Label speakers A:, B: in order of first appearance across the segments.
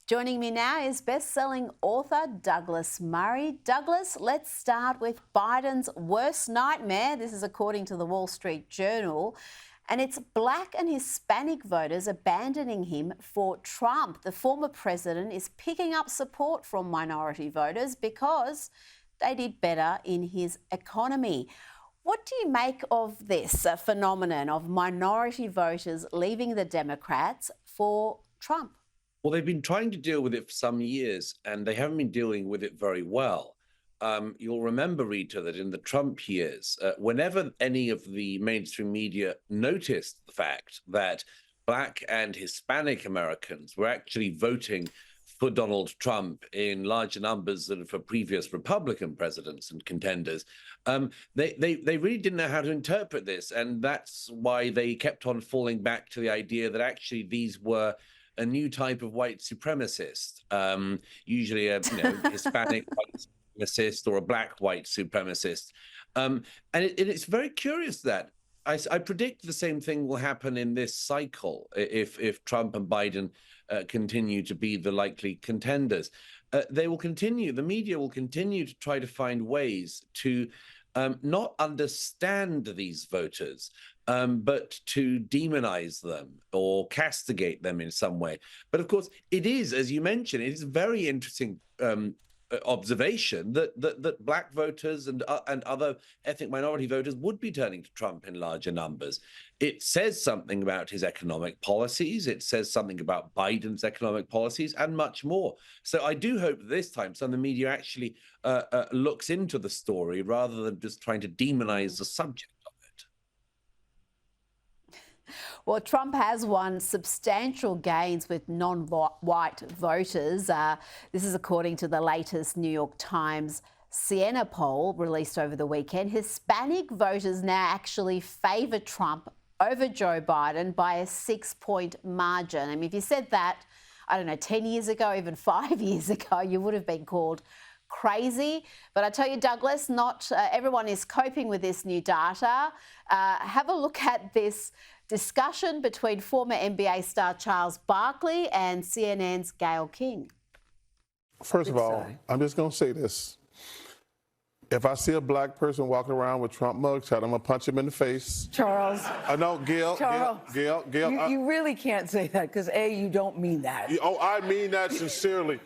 A: Joining me now is best-selling author Douglas Murray. Douglas, let's start with Biden's worst nightmare. This is according to the Wall Street Journal. And it's Black and Hispanic voters abandoning him for Trump. The former president is picking up support from minority voters because they did better in his economy. What do you make of this phenomenon of minority voters leaving the Democrats for Trump?
B: Well, they've been trying to deal with it for some years, and they haven't been dealing with it very well. You'll remember, Rita, that in the Trump years, whenever any of the mainstream media noticed the fact that Black and Hispanic Americans were actually voting for Donald Trump in larger numbers than for previous Republican presidents and contenders, they really didn't know how to interpret this. And that's why they kept on falling back to the idea that actually these were a new type of white supremacist, usually a Hispanic white supremacist or a black white supremacist. And it's very curious that I predict the same thing will happen in this cycle if Trump and Biden continue to be the likely contenders. They will continue, the media will continue to try to find ways to not understand these voters, but to demonize them or castigate them in some way. But of course, it is, as you mentioned, it is a very interesting observation that black voters and other ethnic minority voters would be turning to Trump in larger numbers. It says something about his economic policies. It says something about Biden's economic policies and much more. So I do hope this time some of the media actually looks into the story rather than just trying to demonize the subject.
A: Well, Trump has won substantial gains with non-white voters. This is according to the latest New York Times Siena poll released over the weekend. Hispanic voters now actually favour Trump over Joe Biden by a 6-point margin. I mean, if you said that, I don't know, 10 years ago, even 5 years ago, you would have been called crazy. But I tell you, Douglas, not everyone is coping with this new data. Have a look at this discussion between former NBA star Charles Barkley and CNN's Gayle King.
C: First of all, I'm just going to say this. If I see a black person walking around with Trump mugshot, I'm going to punch him in the face.
D: Charles.
C: No, Gayle.
D: Charles.
C: Gayle.
D: You really can't say that because, A, you don't mean that.
C: Oh, I mean that sincerely.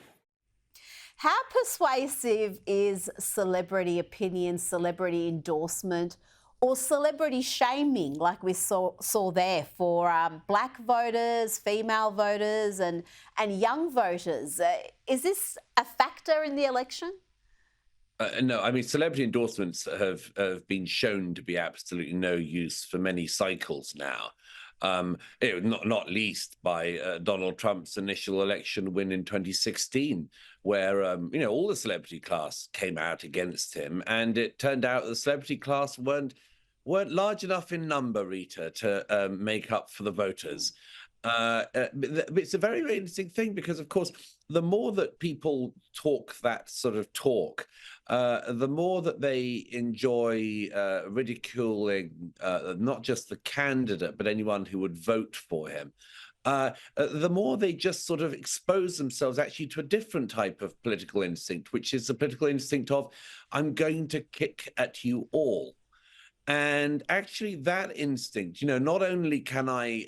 A: How persuasive is celebrity opinion, celebrity endorsement, or celebrity shaming like we saw there for black voters, female voters and young voters? Is this a factor in the election?
B: No, I mean, celebrity endorsements have been shown to be absolutely no use for many cycles now. Not least by Donald Trump's initial election win in 2016, where all the celebrity class came out against him, and it turned out the celebrity class weren't large enough in number, Rita, to make up for the voters. It's a very, very interesting thing because, of course, the more that people talk that sort of talk, the more that they enjoy ridiculing not just the candidate, but anyone who would vote for him. The more they just sort of expose themselves actually to a different type of political instinct, which is the political instinct of, I'm going to kick at you all. And actually, that instinct, not only can I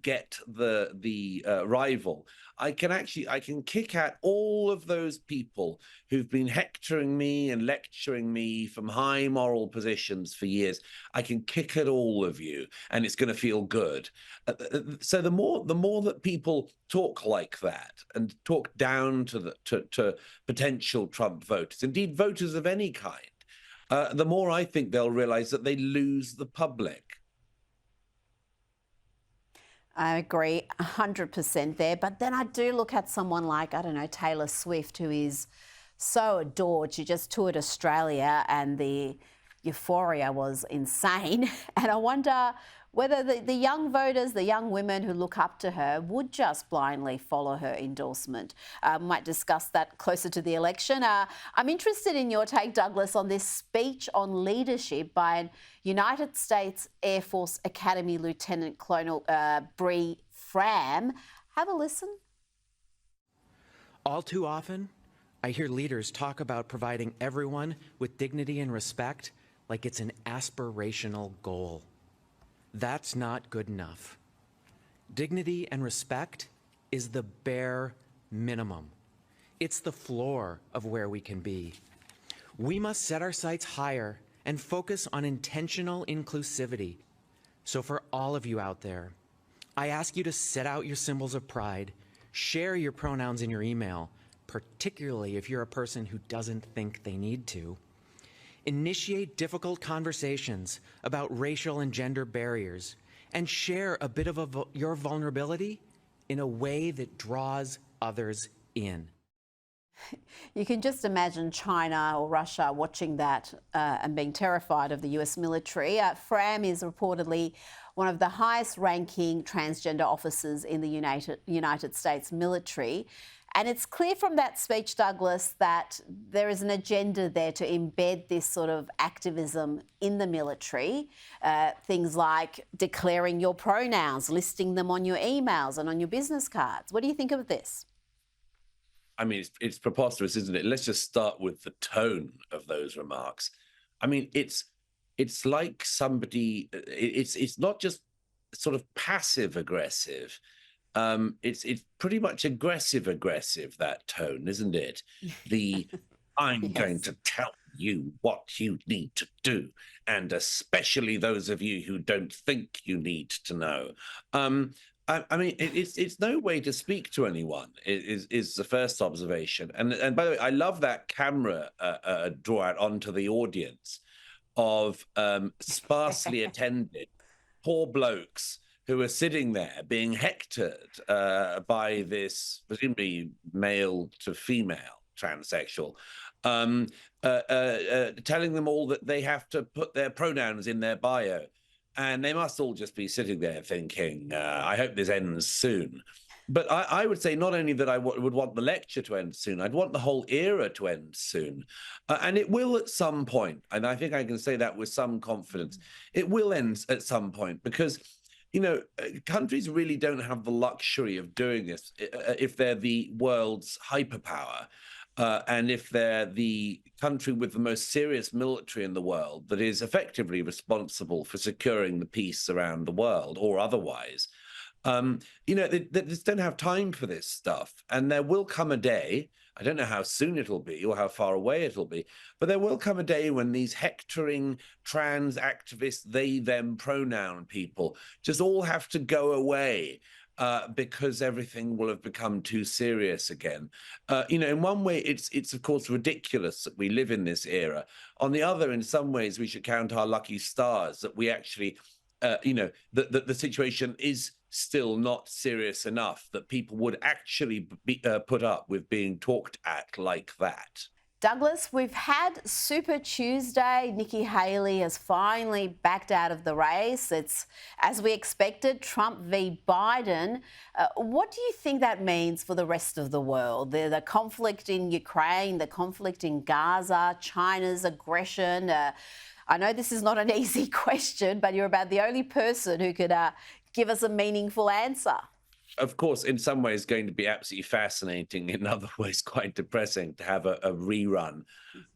B: get the rival, I can kick at all of those people who've been hectoring me and lecturing me from high moral positions for years. I can kick at all of you, and it's going to feel good. So the more that people talk like that and talk down to potential Trump voters, indeed voters of any kind, the more I think they'll realize that they lose the public.
A: I agree 100% there. But then I do look at someone like, I don't know, Taylor Swift, who is so adored. She just toured Australia and the euphoria was insane. And I wonder whether the young voters, the young women who look up to her would just blindly follow her endorsement. Might discuss that closer to the election. I'm interested in your take, Douglas, on this speech on leadership by an United States Air Force Academy Lieutenant Colonel Bree Fram. Have a listen.
E: All too often, I hear leaders talk about providing everyone with dignity and respect like it's an aspirational goal. That's not good enough. Dignity and respect is the bare minimum. It's the floor of where we can be. We must set our sights higher and focus on intentional inclusivity. So for all of you out there, I ask you to set out your symbols of pride, share your pronouns in your email, particularly if you're a person who doesn't think they need to. Initiate difficult conversations about racial and gender barriers, and share a bit of your vulnerability in a way that draws others in.
A: You can just imagine China or Russia watching that and being terrified of the US military. Fram is reportedly one of the highest ranking transgender officers in the United States military. And it's clear from that speech, Douglas, that there is an agenda there to embed this sort of activism in the military. Things like declaring your pronouns, listing them on your emails and on your business cards. What do you think of this?
B: I mean, it's preposterous, isn't it? Let's just start with the tone of those remarks. I mean, it's like somebody. It's not just sort of passive aggressive. It's pretty much aggressive, that tone, isn't it? The I'm
A: Yes.
B: going to tell you what you need to do, and especially those of you who don't think you need to know. I mean, it's no way to speak to anyone. Is the first observation, and by the way, I love that camera draw out onto the audience of sparsely attended poor blokes who are sitting there being hectored by this presumably male to female transsexual, telling them all that they have to put their pronouns in their bio. And they must all just be sitting there thinking, I hope this ends soon. But I would say not only that I would want the lecture to end soon, I'd want the whole era to end soon. And it will at some point. And I think I can say that with some confidence. It will end at some point because, you know, countries really don't have the luxury of doing this if they're the world's hyperpower. And if they're the country with the most serious military in the world that is effectively responsible for securing the peace around the world or otherwise, you know, they just don't have time for this stuff. And there will come a day, I don't know how soon it'll be or how far away it'll be, but there will come a day when these hectoring trans activists, they, them pronoun people just all have to go away. Because everything will have become too serious again. You know, in one way, it's of course ridiculous that we live in this era. On the other, in some ways, we should count our lucky stars that we actually, you know, that the situation is still not serious enough that people would actually be put up with being talked at like that.
A: Douglas, we've had Super Tuesday. Nikki Haley has finally backed out of the race. It's, as we expected, Trump v. Biden. What do you think that means for the rest of the world? The conflict in Ukraine, the conflict in Gaza, China's aggression. I know this is not an easy question, but you're about the only person who could give us a meaningful answer.
B: Of course, in some ways, going to be absolutely fascinating. In other ways, quite depressing to have a rerun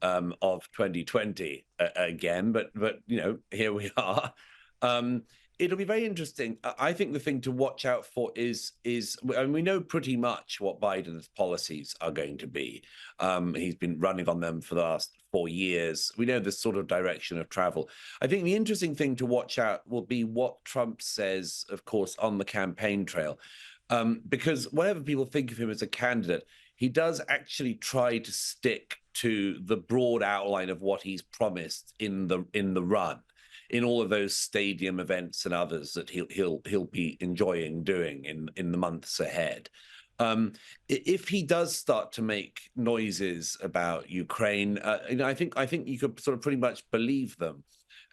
B: of 2020 again. But you know, here we are. It'll be very interesting. I think the thing to watch out for is I mean, we know pretty much what Biden's policies are going to be. He's been running on them for the last 4 years. We know the sort of direction of travel. I think the interesting thing to watch out will be what Trump says, of course, on the campaign trail. Because whatever people think of him as a candidate, he does actually try to stick to the broad outline of what he's promised in the run, in all of those stadium events and others that he'll be enjoying doing in the months ahead. If he does start to make noises about Ukraine, you know, I think you could sort of pretty much believe them.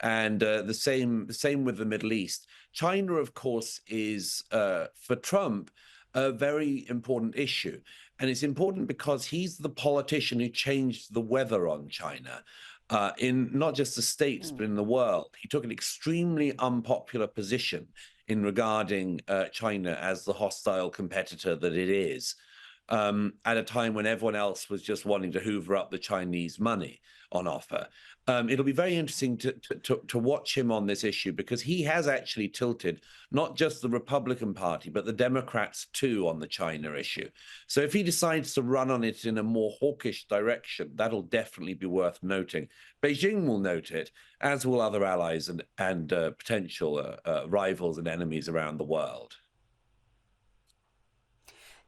B: And the same with the Middle East. China, of course, is for Trump a very important issue, and it's important because he's the politician who changed the weather on China. In not just the States, but in the world. He took an extremely unpopular position in regarding China as the hostile competitor that it is. at a time when everyone else was just wanting to hoover up the Chinese money on offer. It'll be very interesting to watch him on this issue, because he has actually tilted not just the Republican Party, but the Democrats too on the China issue. So if he decides to run on it in a more hawkish direction, that'll definitely be worth noting. Beijing will note it, as will other allies and potential rivals and enemies around the world.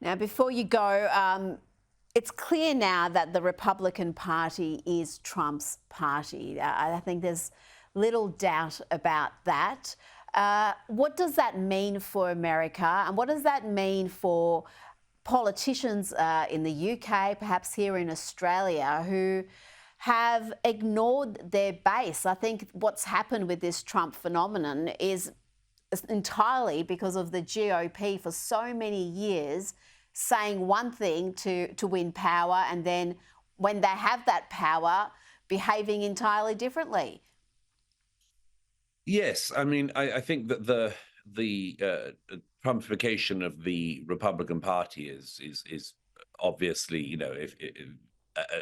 A: Now, before you go, it's clear now that the Republican Party is Trump's party. I think there's little doubt about that. What does that mean for America, and what does that mean for politicians in the UK, perhaps here in Australia, who have ignored their base? I think what's happened with this Trump phenomenon is entirely because of the GOP for so many years saying one thing to win power, and then when they have that power, behaving entirely differently.
B: Yes, I mean, I think that the Trumpification of the Republican Party is obviously, you know, if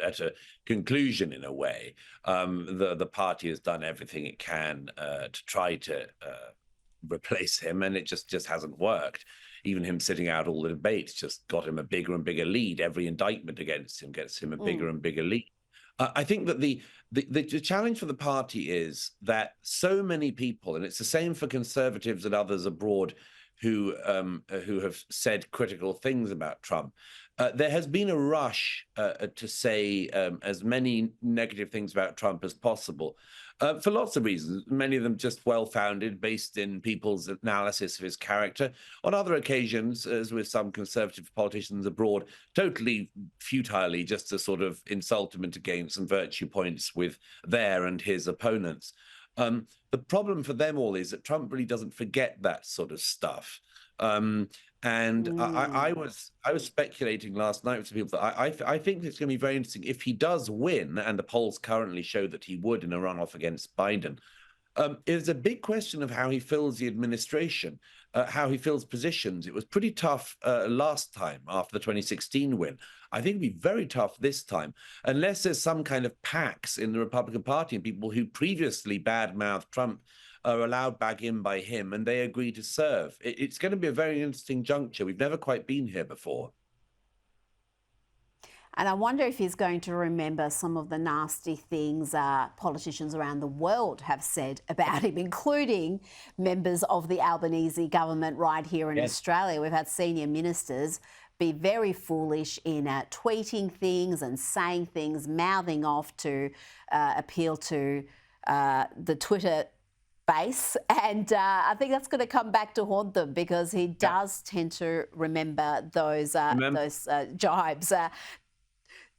B: at a conclusion in a way. The party has done everything it can to try to replace him, and it just hasn't worked. Even him sitting out all the debates just got him a bigger and bigger lead. Every indictment against him gets him a bigger and bigger lead. I think that the challenge for the party is that so many people, and it's the same for conservatives and others abroad who have said critical things about Trump, there has been a rush to say as many negative things about Trump as possible, for lots of reasons, many of them just well-founded, based in people's analysis of his character. On other occasions, as with some conservative politicians abroad, totally futilely, just to sort of insult him and to gain some virtue points with their and his opponents. The problem for them all is that Trump really doesn't forget that sort of stuff. I was speculating last night with some people that I think it's going to be very interesting if he does win, and the polls currently show that he would in a runoff against Biden. It's a big question of how he fills the administration, how he fills positions. It was pretty tough last time after the 2016 win. I think it'll be very tough this time, unless there's some kind of pax in the Republican Party and people who previously badmouthed Trump are allowed back in by him and they agree to serve. It's going to be a very interesting juncture. We've never quite been here before.
A: And I wonder if he's going to remember some of the nasty things politicians around the world have said about him, including members of the Albanese government right here in Australia. We've had senior ministers be very foolish in tweeting things and saying things, mouthing off to appeal to the Twitter base, and I think that's going to come back to haunt them, because he does tend to remember those jibes.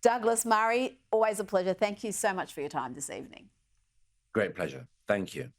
A: Douglas Murray, always a pleasure. Thank you so much for your time this evening.
B: Great pleasure. Thank you.